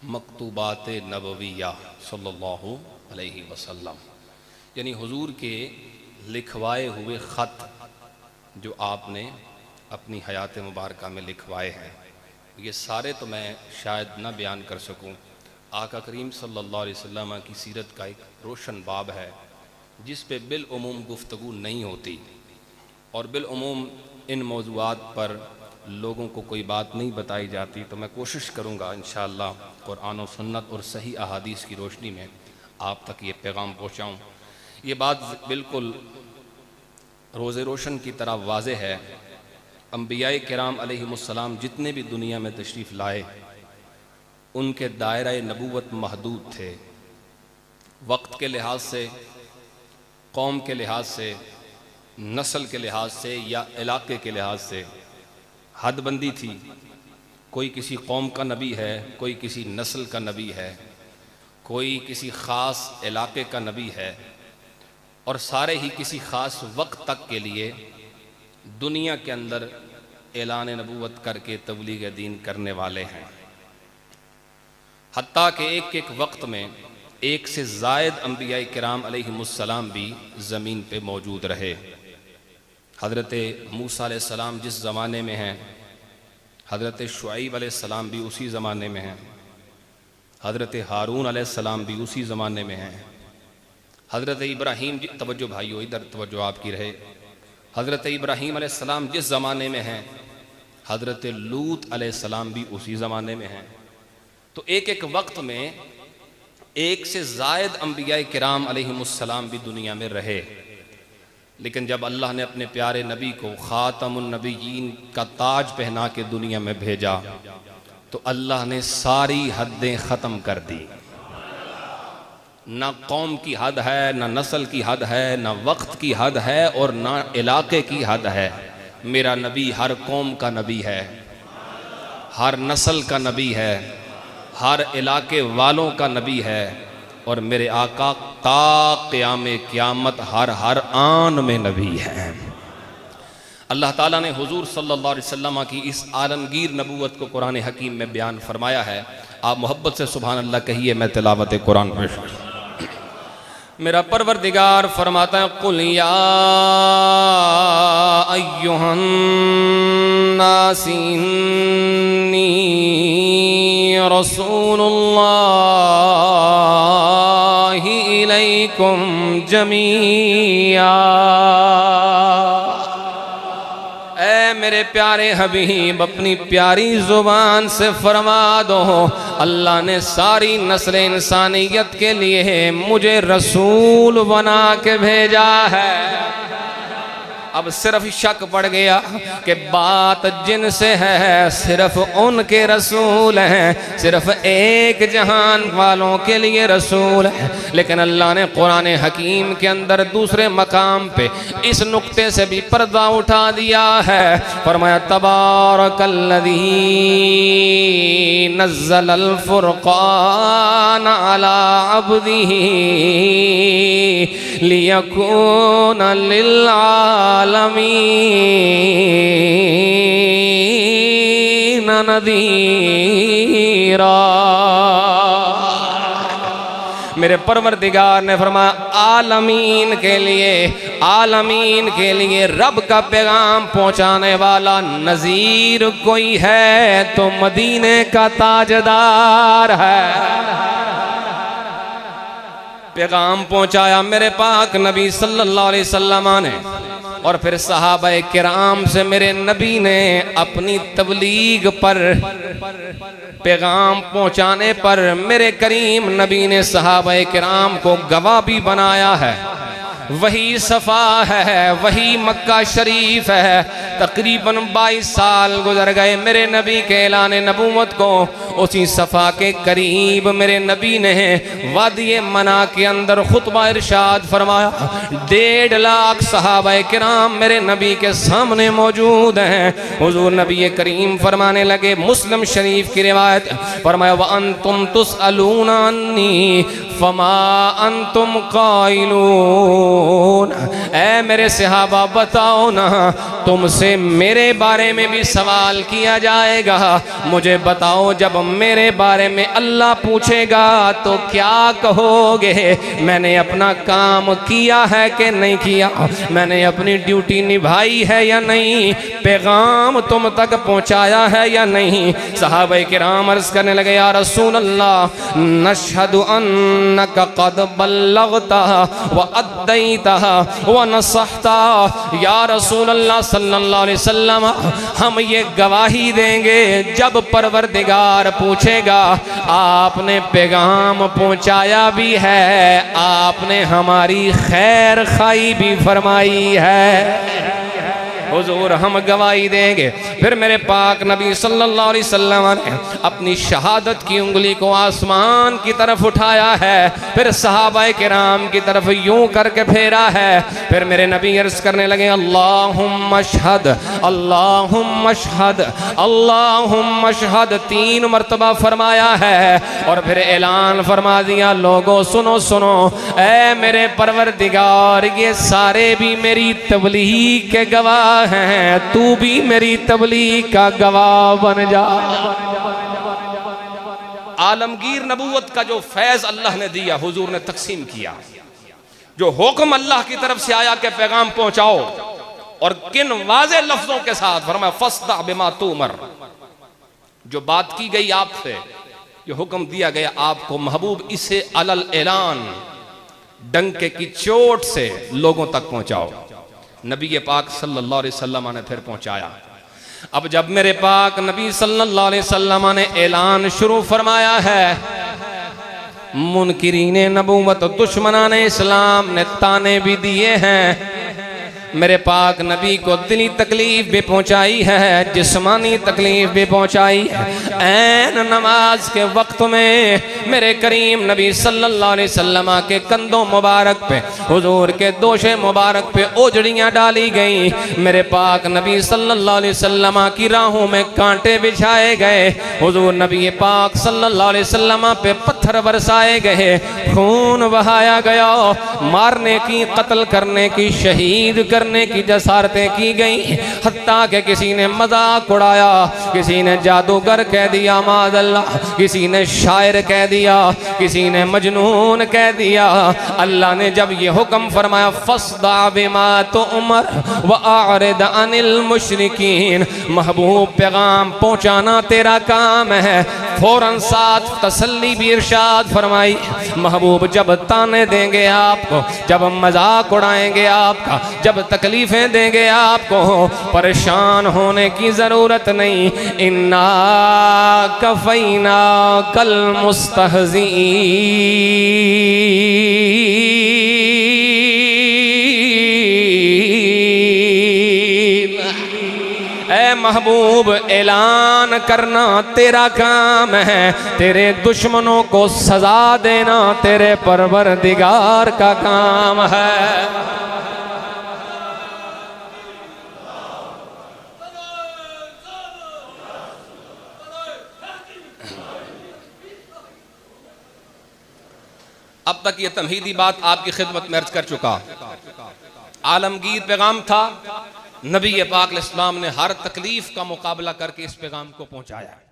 मकतूबात नबविया सल्लल्लाहु अलैहि वसल्लम, यानी हुजूर के लिखवाए हुए ख़त जो आपने अपनी हयात मुबारका में लिखवाए हैं, ये सारे तो मैं शायद न बयान कर सकूं। आका करीम सल्लल्लाहु अलैहि वसल्लम की सीरत का एक रोशन बाब है जिस पे बिल उमूम गुफ्तगू नहीं होती, और बिल उमूम इन मौज़ूआत पर लोगों को कोई बात नहीं बताई जाती। तो मैं कोशिश करूँगा इंशाअल्लाह कुरान और सुन्नत और सही अहादीस की रोशनी में आप तक ये पैगाम पहुँचाऊँ। ये बात बिल्कुल रोज़े रोशन की तरह वाज़े है। अंबियाए किराम अलैहिमुस्सलाम जितने भी दुनिया में तशरीफ़ लाए, उनके दायरे नबूवत महदूद थे। वक्त के लिहाज से, कौम के लिहाज से, नस्ल के लिहाज से या इलाके के लिहाज से हदबंदी थी। कोई किसी कौम का नबी है, कोई किसी नस्ल का नबी है, कोई किसी ख़ास इलाके का नबी है, और सारे ही किसी ख़ास वक्त तक के लिए दुनिया के अंदर ऐलान नबूवत करके तबलीग दीन करने वाले हैं। हत्ता कि एक एक वक्त में एक से ज़ायद अंबियाए किराम अलैहिमुस्सलाम भी ज़मीन पे मौजूद रहे। हज़रत मूसा अलैहिस्सलाम जिस ज़माने में हैं, हज़रत शुआइब अलैहिस्सलाम भी उसी ज़माने में हैं, हज़रत हारून अलैहिस्सलाम भी उसी ज़माने में हैं, हज़रत इब्राहीम जी, तवज्जो भाइयों, इधर तवज्जो आपकी रहे, हज़रत इब्राहीम अलैहिस्सलाम जिस ज़माने में हैं, हज़रत लूत अलैहिस्सलाम भी उसी ज़माने में हैं। तो एक एक वक्त में एक से ज़ायद अंबियाए किराम अलैहिमुस्सलाम भी दुनिया में रहे। लेकिन जब अल्लाह ने अपने प्यारे नबी को ख़ातमुन नबिय्यीन का ताज पहना के दुनिया में भेजा, तो अल्लाह ने सारी हदें ख़त्म कर दी। ना कौम की हद है, ना नस्ल की हद है, ना वक्त की हद है, और ना इलाके की हद है। मेरा नबी हर कौम का नबी है, हर नस्ल का नबी है, हर इलाके वालों का नबी है, और मेरे आका ता क़यामे क़यामत हर आन में नबी है। अल्लाह ताला ने हुजूर सल्लल्लाहु अलैहि वसल्लम की इस आलमगीर नबूवत को कुरान हकीम में बयान फरमाया है। आप मोहब्बत से सुभान अल्लाह कहिए, मैं तिलावत कुरान पेश। मेरा परवरदिगार फरमाता है, कुल या अय्युहन नास इन्नी रसूलुल्लाहि इलैकुम जमीआ। ऐ मेरे प्यारे हबीब, अपनी प्यारी जुबान से फरमा दो, अल्लाह ने सारी नस्ल इंसानियत के लिए मुझे रसूल बना के भेजा है। अब सिर्फ शक पड़ गया कि बात जिनसे है सिर्फ उनके रसूल हैं, सिर्फ एक जहान वालों के लिए रसूल है। लेकिन अल्लाह ने कुरान हकीम के अंदर दूसरे मकाम पे इस नुक्ते से भी पर्दा उठा दिया है। फरमाया, तबारकल्लज़ी नज़्ज़लल फ़ुरक़ान अला अब्दिही लियकून लिल आलमीन नज़ीरा। मेरे परवरदिगार ने फरमाया, आलमीन के लिए रब का पैगाम पहुंचाने वाला नज़ीर कोई है तो मदीने का ताजदार है। पैगाम पहुंचाया मेरे पाक नबी सल्लल्लाहु अलैहि वसल्लम ने, और फिर सहाबाए किराम से मेरे नबी ने अपनी तबलीग पर, पैगाम पहुंचाने पर मेरे करीम नबी ने सहाबाए किराम को गवाह भी बनाया है। वही सफ़ा है, वही मक्का शरीफ है। तकरीबन 22 साल गुजर गए मेरे नबी के ऐलान नबूवत को। उसी सफ़ा के करीब मेरे नबी ने वादी मना के अंदर खुतबा इरशाद फरमाया। 1.5 लाख सहाबाए किराम मेरे नबी के सामने मौजूद हैं। हुजूर नबी करीम फरमाने लगे, मुस्लिम शरीफ की रिवायत, फरमाया, व अंतुम तुसअलूना अन्नी फमा अंतुम काइलून। ऐ मेरे सहाबा बताओ ना, तुम मुझसे मेरे बारे में भी सवाल किया जाएगा। मुझे बताओ, जब मेरे बारे में अल्लाह पूछेगा तो क्या कहोगे? मैंने अपना काम किया है कि नहीं किया? मैंने अपनी ड्यूटी निभाई है या नहीं? पैगाम तुम तक पहुंचाया है या नहीं? सहाबा किराम अर्ज़ करने लगे, या रसूल अल्लाह, नशहदु अन्नका क़द बल्लग़ता व अद्दैता व नसहता। या रसूल अल्लाह सल्लल्लाहु अलैहि वसल्लम, हम ये गवाही देंगे जब परवरदिगार पूछेगा, आपने पैगाम पहुंचाया भी है, आपने हमारी खैर खाई भी फरमाई है। हुजूर हम गवाही देंगे। फिर मेरे पाक नबी सल्लल्लाहु अलैहि वसल्लम ने अपनी शहादत की उंगली को आसमान की तरफ उठाया है, फिर सहाबाए किराम की तरफ यूं करके फेरा है। फिर मेरे नबी अर्ज करने लगे, अल्लाहुम्मा अशहद, अल्लाहुम्मा अशहद, अल्लाहुम्मा अशहद, 3 मरतबा फरमाया है। और फिर ऐलान फरमा दिया, लोगों सुनो सुनो, ऐ मेरे परवरदिगार, ये सारे भी मेरी तबलीग के गवाह हैं, तू भी मेरी तबलीग का गवाह बन जा। आलमगीर नबूवत का जो फैज अल्लाह ने दिया, हुजूर ने तकसीम किया। जो हुक्म अल्लाह की तरफ से आया कि पैगाम पहुंचाओ, और किन वाज़े लफ्जों के साथ फरमाया, फस्दा बिमा तुमर, जो बात की गई आपसे, जो हुक्म दिया गया आपको महबूब, इसे अलल ऐलान, डंके की चोट से लोगों तक पहुंचाओ। नबी पाक सल्लल्लाहु अलैहि वसल्लम ने फिर पहुंचाया। अब जब मेरे पाक नबी सल्लल्लाहु अलैहि वसल्लम ने ऐलान शुरू फरमाया है, मुनकिरीने नबूवत, दुश्मनाने इस्लाम ने ताने भी दिए हैं। मेरे पाक नबी को दिली तकलीफ भी पहुंचाई है, जिस्मानी तकलीफ भी पहुंचाई है। ऐन नमाज के वक्त में मेरे करीम नबी सल्लल्लाहु अलैहि वसल्लम के कंधों मुबारक पे, हुजूर के दोशे मुबारक पे ओजड़ियां डाली गई। मेरे पाक नबी सल्लल्लाहु अलैहि वसल्लम की राहों में कांटे बिछाए गए। हुजूर नबी पाक सल्लल्लाहु अलैहि वसल्लम पे पत्थर बरसाए गए, खून बहाया गया, मारने की, कत्ल करने की, शहीद करने की जसारतें की गई। हत्ता के किसी ने मजाक उड़ाया, किसी ने जादूगर कह दिया माज़अल्लाह, किसी ने शायर कह दिया, किसी ने मजनून कह दिया। अल्लाह ने जब ये हुक्म फरमाया, फस्दा बिमा तुअमर व अअरिद अनिल मुशरिकीन, महबूब पैगाम पहुंचाना तेरा काम है। फौरन साथ तसल्ली भी इरशाद फरमाई, महबूब जब ताने देंगे आपको, जब मजाक उड़ाएंगे आपका, जब तकलीफें देंगे आपको, परेशान होने की जरूरत नहीं। इन्ना कफैना कल मुस्तहज़ीन, ऐ महबूब ऐलान करना तेरा काम है, तेरे दुश्मनों को सजा देना तेरे परवरदिगार का काम है। अब तक ये तमहीदी बात आपकी खिदमत में अर्ज कर चुका। आलमगीर पैगाम था, नबी पाक अलैहिस्सलाम ने हर तकलीफ का मुकाबला करके इस पैगाम को पहुंचाया।